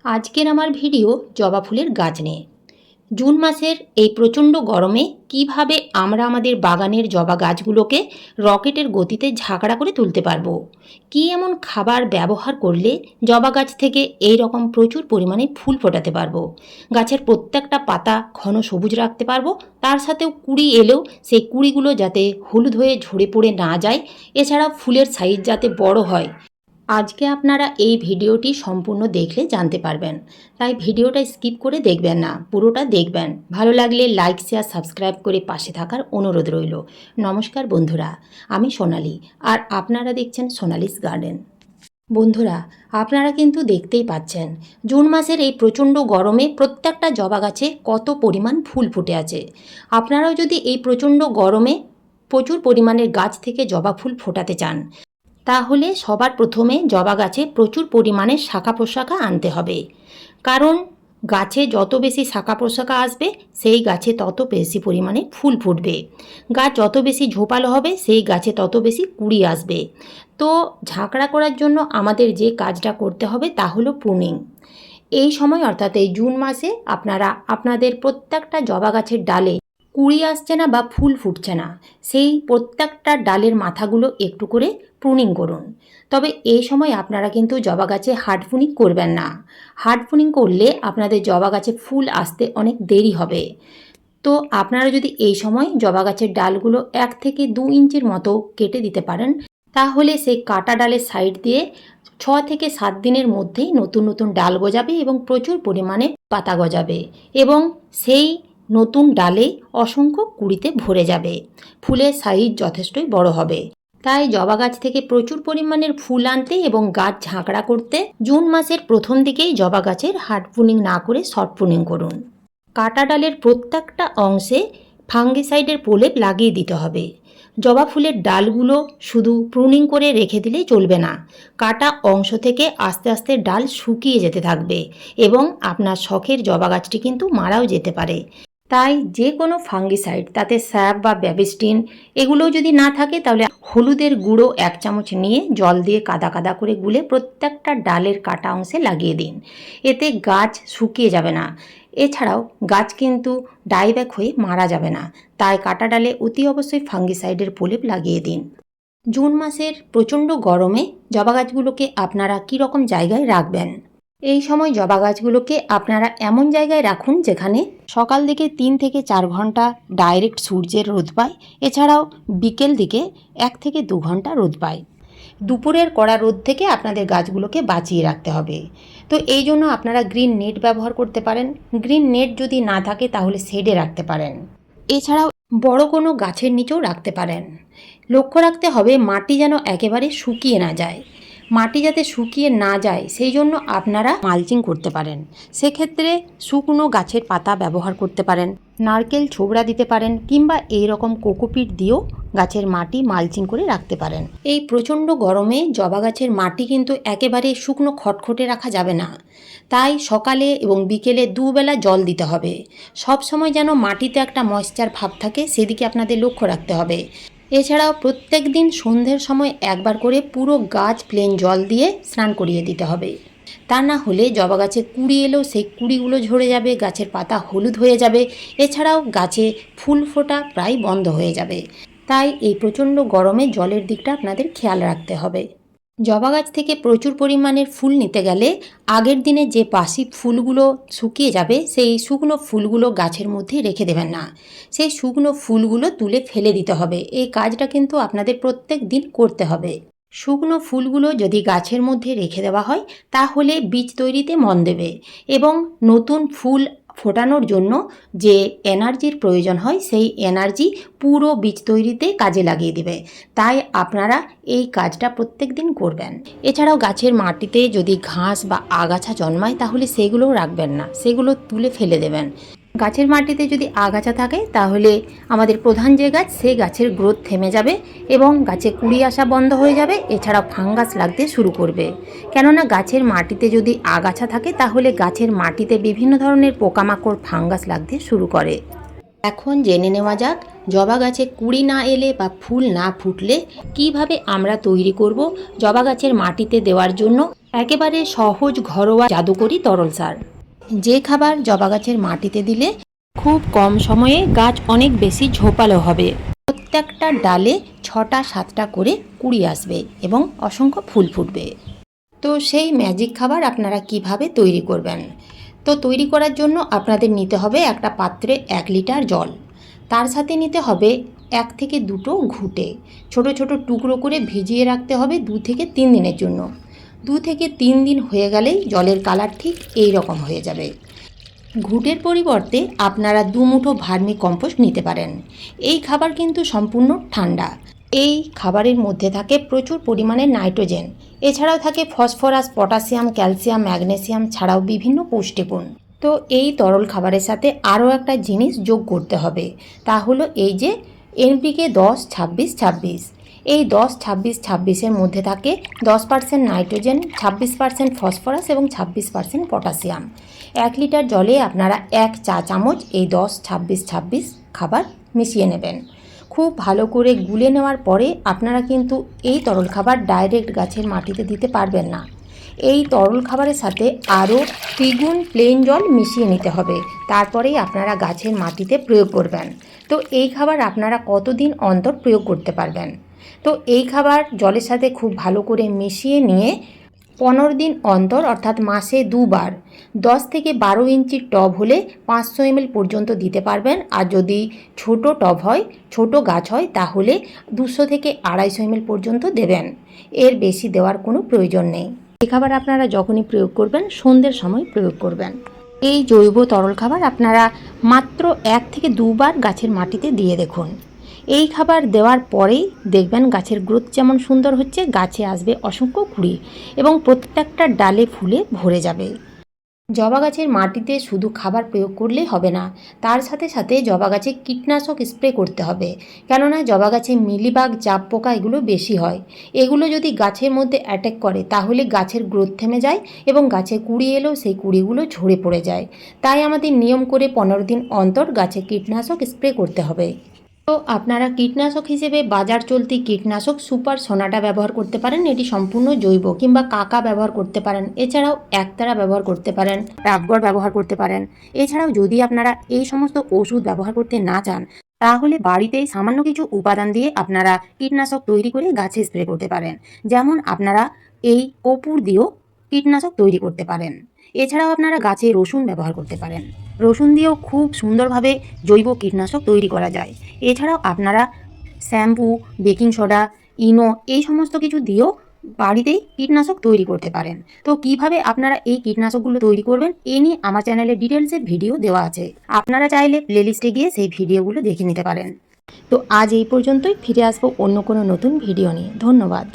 আজকের আমার ভিডিও জবা ফুলের গাছ নিয়ে। জুন মাসের এই প্রচণ্ড গরমে কিভাবে আমরা আমাদের বাগানের জবা গাছগুলোকে রকেটের গতিতে ঝাঁকড়া করে তুলতে পারবো, কি এমন খাবার ব্যবহার করলে জবা গাছ থেকে এই রকম প্রচুর পরিমাণে ফুল ফোটাতে পারবো, গাছের প্রত্যেকটা পাতা ঘন সবুজ রাখতে পারবো, তার সাথেও কুড়ি এলেও সেই কুড়িগুলো যাতে হলুদ হয়ে ঝরে পড়ে না যায়, এছাড়া ফুলের সাইজ যাতে বড় হয়। আজকে আপনারা এই ভিডিওটি সম্পূর্ণ দেখলে জানতে পারবেন, তাই ভিডিওটা স্কিপ করে দেখবেন না, পুরোটা দেখবেন। ভালো লাগলে লাইক শেয়ার সাবস্ক্রাইব করে পাশে থাকার অনুরোধ রইল। নমস্কার বন্ধুরা, আমি সোনালি, আর আপনারা দেখছেন সোনালিস গার্ডেন। বন্ধুরা, আপনারা কিন্তু দেখতেই পাচ্ছেন জুন মাসের এই প্রচণ্ড গরমে প্রত্যেকটা জবা গাছে কত পরিমাণ ফুল ফুটে আছে। আপনারাও যদি এই প্রচণ্ড গরমে প্রচুর পরিমাণের গাছ থেকে জবা ফুল ফোটাতে চান, তাহলে সবার প্রথমে জবা গাছে প্রচুর পরিমাণে শাখা প্রশাখা আনতে হবে। কারণ গাছে যত বেশি শাখা প্রশাখা আসবে, সেই গাছে তত বেশি পরিমাণে ফুল ফুটবে। গাছ যত বেশি ঝোপালো হবে, সেই গাছে তত বেশি কুড়ি আসবে। তো ঝাঁকড়া করার জন্য আমাদের যে কাজটা করতে হবে তা হলো প্রুনিং। এই সময় অর্থাৎ এই জুন মাসে আপনারা আপনাদের প্রত্যেকটা জবা গাছের ডালে কুড়ি আসছে না বা ফুল ফুটছে না, সেই প্রত্যেকটা ডালের মাথাগুলো একটু করে প্রুনিং করুন। তবে এই সময় আপনারা কিন্তু জবা গাছে হার্ড প্রুনিং করবেন না। হার্ড প্রুনিং করলে আপনাদের জবা গাছে ফুল আসতে অনেক দেরি হবে। তো আপনারা যদি এই সময় জবা গাছের ডালগুলো 1 থেকে 2 ইঞ্চির মতো কেটে দিতে পারেন, তাহলে সেই কাটা ডালের সাইড দিয়ে 6 থেকে 7 দিনের মধ্যেই নতুন নতুন ডাল গজাবে এবং প্রচুর পরিমাণে পাতা গজাবে, এবং সেই নতুন ডালে অসংখ্য কুঁড়িতে ভরে যাবে। ফুলের সাইজ যথেষ্টই বড় হবে। তাই জবা গাছ থেকে প্রচুর পরিমাণের ফুল আনতে এবং গাছ ঝাঁকড়া করতে জুন মাসের প্রথম দিকেই জবা গাছের হার্ড প্রুনিং না করে সফট প্রুনিং করুন। কাটা ডালের প্রত্যেকটা অংশে ফাঙ্গিসাইডের প্রলেপ লাগিয়ে দিতে হবে। জবা ফুলের ডালগুলো শুধু প্রুনিং করে রেখে দিলেই চলবে না, কাটা অংশ থেকে আস্তে আস্তে ডাল শুকিয়ে যেতে থাকবে এবং আপনার শখের জবা গাছটি কিন্তু মারাও যেতে পারে। তাই যে কোনো ফাঙ্গিসাইড, তাতে স্যাপ বা ব্যাবিস্টিন এগুলো যদি না থাকে, তাহলে হলুদের গুঁড়ো 1 চামচ নিয়ে জল দিয়ে কাদা কাদা করে গুলে প্রত্যেকটা ডালের কাটা অংশে লাগিয়ে দিন। এতে গাছ শুকিয়ে যাবে না, এছাড়াও গাছ কিন্তু ডাইব্যাক হয়ে মারা যাবে না। তাই কাটা ডালে অতি অবশ্যই ফাঙ্গিসাইডের প্রলেপ লাগিয়ে দিন। জুন মাসের প্রচণ্ড গরমে জবা গাছগুলোকে আপনারা কীরকম জায়গায় রাখবেন? এই সময় জবা গাছগুলোকে আপনারা এমন জায়গায় রাখুন যেখানে সকাল দিকে 3 থেকে 4 ঘন্টা ডাইরেক্ট সূর্যের রোদ পায়, এছাড়াও বিকেল দিকে 1 থেকে 2 ঘন্টা রোদ পায়। দুপুরের কড়া রোদ থেকে আপনাদের গাছগুলোকে বাঁচিয়ে রাখতে হবে। তো এই জন্য আপনারা গ্রিন নেট ব্যবহার করতে পারেন। গ্রিন নেট যদি না থাকে তাহলে শেডে রাখতে পারেন, এছাড়াও বড় কোনো গাছের নিচেও রাখতে পারেন। লক্ষ্য রাখতে হবে মাটি যেন একেবারে শুকিয়ে না যায়। মাটি যাতে শুকিয়ে না যায় সেই জন্য আপনারা মালচিং করতে পারেন। সেক্ষেত্রে শুকনো গাছের পাতা ব্যবহার করতে পারেন, নারকেল ছোবড়া দিতে পারেন, কিংবা এই রকম কোকোপিট দিয়েও গাছের মাটি মালচিং করে রাখতে পারেন। এই প্রচণ্ড গরমে জবা গাছের মাটি কিন্তু একেবারে শুকনো খটখটে রাখা যাবে না। তাই সকালে এবং বিকেলে দুবেলা জল দিতে হবে। সব সময় যেন মাটিতে একটা ময়েশ্চার ভাব থাকে, সেদিকে আপনাদের লক্ষ্য রাখতে হবে। এছাড়াও প্রত্যেক দিন সন্ধ্যের সময় একবার করে পুরো গাছ প্লেন জল দিয়ে স্নান করিয়ে দিতে হবে। তা না হলে জবা গাছে কুঁড়ি এলেও সেই কুঁড়িগুলো ঝরে যাবে, গাছের পাতা হলুদ হয়ে যাবে, এছাড়াও গাছে ফুল ফোটা প্রায় বন্ধ হয়ে যাবে। তাই এই প্রচণ্ড গরমে জলের দিকটা আপনাদের খেয়াল রাখতে হবে। জবা গাছ থেকে প্রচুর পরিমাণের ফুল নিতে গেলে আগের দিনে যে বাসি ফুলগুলো শুকিয়ে যাবে, সেই শুকনো ফুলগুলো গাছের মধ্যে রেখে দেবেন না। সেই শুকনো ফুলগুলো তুলে ফেলে দিতে হবে। এই কাজটা কিন্তু আপনাদের প্রত্যেক দিন করতে হবে। শুকনো ফুলগুলো যদি গাছের মধ্যে রেখে দেওয়া হয়, তাহলে বীজ তৈরিতে মন দেবে এবং নতুন ফুল ফোটানোর জন্য যে এনার্জির প্রয়োজন হয়, সেই এনার্জি পুরো বীজ তৈরিতে কাজে লাগিয়ে দেবে। তাই আপনারা এই কাজটা প্রত্যেক দিন করবেন। এছাড়াও গাছের মাটিতে যদি ঘাস বা আগাছা জন্মায়, তাহলে সেগুলোও রাখবেন না, সেগুলো তুলে ফেলে দেবেন। গাছের মাটিতে যদি আগাছা থাকে, তাহলে আমাদের প্রধান যে গাছ, সেই গাছের গ্রোথ থেমে যাবে এবং গাছে কুঁড়ি আসা বন্ধ হয়ে যাবে, এছাড়াও ফাঙ্গাস লাগতে শুরু করবে। কেননা গাছের মাটিতে যদি আগাছা থাকে, তাহলে গাছের মাটিতে বিভিন্ন ধরনের পোকামাকড় ফাঙ্গাস লাগতে শুরু করে। এখন জেনে নেওয়া যাক জবা গাছে কুঁড়ি না এলে বা ফুল না ফুটলে কিভাবে আমরা তৈরি করব জবা গাছের মাটিতে দেওয়ার জন্য একেবারে সহজ ঘরোয়া জাদুকরি তরল সার, যে খাবার জবা গাছের মাটিতে দিলে খুব কম সময়ে গাছ অনেক বেশি ঝোপালো হবে। প্রত্যেকটা ডালে 6-7টা করে কুঁড়ি আসবে এবং অসংখ্য ফুল ফুটবে। তো সেই ম্যাজিক খাবার আপনারা কিভাবে তৈরি করবেন? তো তৈরি করার জন্য আপনাদের নিতে হবে একটা পাত্রে 1 লিটার জল, তার সাথে নিতে হবে 1 থেকে 2টো ঘুঁটে, ছোট ছোট টুকরো করে ভিজিয়ে রাখতে হবে 2 থেকে 3 দিনের জন্য। 2 থেকে 3 দিন হয়ে গেলেই জলের কালার ঠিক এই রকম হয়ে যাবে। ঘুঁটের পরিবর্তে আপনারা 2 মুঠো ভার্মি কম্পোস্ট নিতে পারেন। এই খাবার কিন্তু সম্পূর্ণ ঠান্ডা। এই খাবারের মধ্যে থাকে প্রচুর পরিমাণে নাইট্রোজেন, এছাড়াও থাকে ফসফরাস, পটাশিয়াম, ক্যালসিয়াম, ম্যাগনেসিয়াম ছাড়াও বিভিন্ন পুষ্টিগুণ। তো এই তরল খাবারের সাথে আরও একটা জিনিস যোগ করতে হবে, তা হলো এই যে এনপিকে 10-26-26। এই 10-26-26-এর মধ্যে থাকে 10% নাইট্রোজেন, 26% ফসফরাস এবং 26% পটাশিয়াম। 1 লিটার জলে আপনারা 1 চা চামচ এই 10-26-26 খাবার মিশিয়ে নেবেন। খুব ভালো করে গুলে নেওয়ার পরে আপনারা কিন্তু এই তরল খাবার ডাইরেক্ট গাছের মাটিতে দিতে পারবেন না। এই তরল খাবারের সাথে আরও দ্বিগুণ প্লেন জল মিশিয়ে নিতে হবে, তারপরেই আপনারা গাছের মাটিতে প্রয়োগ করবেন। তো এই খাবার আপনারা কতদিন অন্তর প্রয়োগ করতে পারবেন? তো এই খাবার জলের সাথে খুব ভালো করে মিশিয়ে নিয়ে 15 দিন অন্তর অর্থাৎ মাসে 2 বার 10 থেকে 12 ইঞ্চির টব হলে 500 ml পর্যন্ত দিতে পারবেন। আর যদি ছোট টব হয়, ছোট গাছ হয়, তাহলে 200 থেকে 250 ml পর্যন্ত দেবেন। এর বেশি দেওয়ার কোনো প্রয়োজন নেই। এই খাবার আপনারা যখনই প্রয়োগ করবেন সন্ধ্যের সময় প্রয়োগ করবেন। এই জৈব তরল খাবার আপনারা মাত্র 1 থেকে 2 বার গাছের মাটিতে দিয়ে দেখুন। এই খাবার দেওয়ার পরেই দেখবেন গাছের গ্রোথ যেমন সুন্দর হচ্ছে, গাছে আসবে অসংখ্য কুঁড়ি এবং প্রত্যেকটা ডালে ফুলে ভরে যাবে। জবা গাছের মাটিতে শুধু খাবার প্রয়োগ করলেই হবে না, তার সাথে সাথে জবা গাছে কীটনাশক স্প্রে করতে হবে। কেননা জবা গাছে মিলিবাগ, জাপ পোকা এগুলো বেশি হয়। এগুলো যদি গাছের মধ্যে অ্যাটাক করে তাহলে গাছের গ্রোথ থেমে যায় এবং গাছে কুঁড়ি এলেও সেই কুঁড়িগুলো ঝরে পড়ে যায়। তাই আমাদের নিয়ম করে 15 দিন অন্তর গাছে কীটনাশক স্প্রে করতে হবে। তো আপনারা কীটনাশক হিসেবে বাজার চলতি কীটনাশক সুপার সোনাটা ব্যবহার করতে পারেন, এটি সম্পূর্ণ জৈব, কিংবা কাকা ব্যবহার করতে পারেন, এছাড়াও একতারা ব্যবহার করতে পারেন, রাবগড় ব্যবহার করতে পারেন। এছাড়াও যদি আপনারা এই সমস্ত ওষুধ ব্যবহার করতে না চান, তাহলে বাড়িতেই সামান্য কিছু উপাদান দিয়ে আপনারা কীটনাশক তৈরি করে গাছে স্প্রে করতে পারেন। যেমন আপনারা এই কর্পূর দিয়েও কীটনাশক তৈরি করতে পারেন। এছাড়াও আপনারা গাছে রসুন ব্যবহার করতে পারেন। রসুন দিয়েও খুব সুন্দরভাবে জৈব কীটনাশক তৈরি করা যায়। এছাড়াও আপনারা শ্যাম্পু, বেকিং সোডা, ইনো এই সমস্ত কিছু দিয়েও বাড়িতেই কীটনাশক তৈরি করতে পারেন। তো কিভাবে আপনারা এই কীটনাশকগুলো তৈরি করবেন এ নিয়ে আমার চ্যানেলে ডিটেলসে ভিডিও দেওয়া আছে, আপনারা চাইলে প্লেলিস্টে গিয়ে সেই ভিডিওগুলো দেখে নিতে পারেন। তো আজ এই পর্যন্তই, ফিরে আসবো অন্য কোনো নতুন ভিডিও নিয়ে। ধন্যবাদ।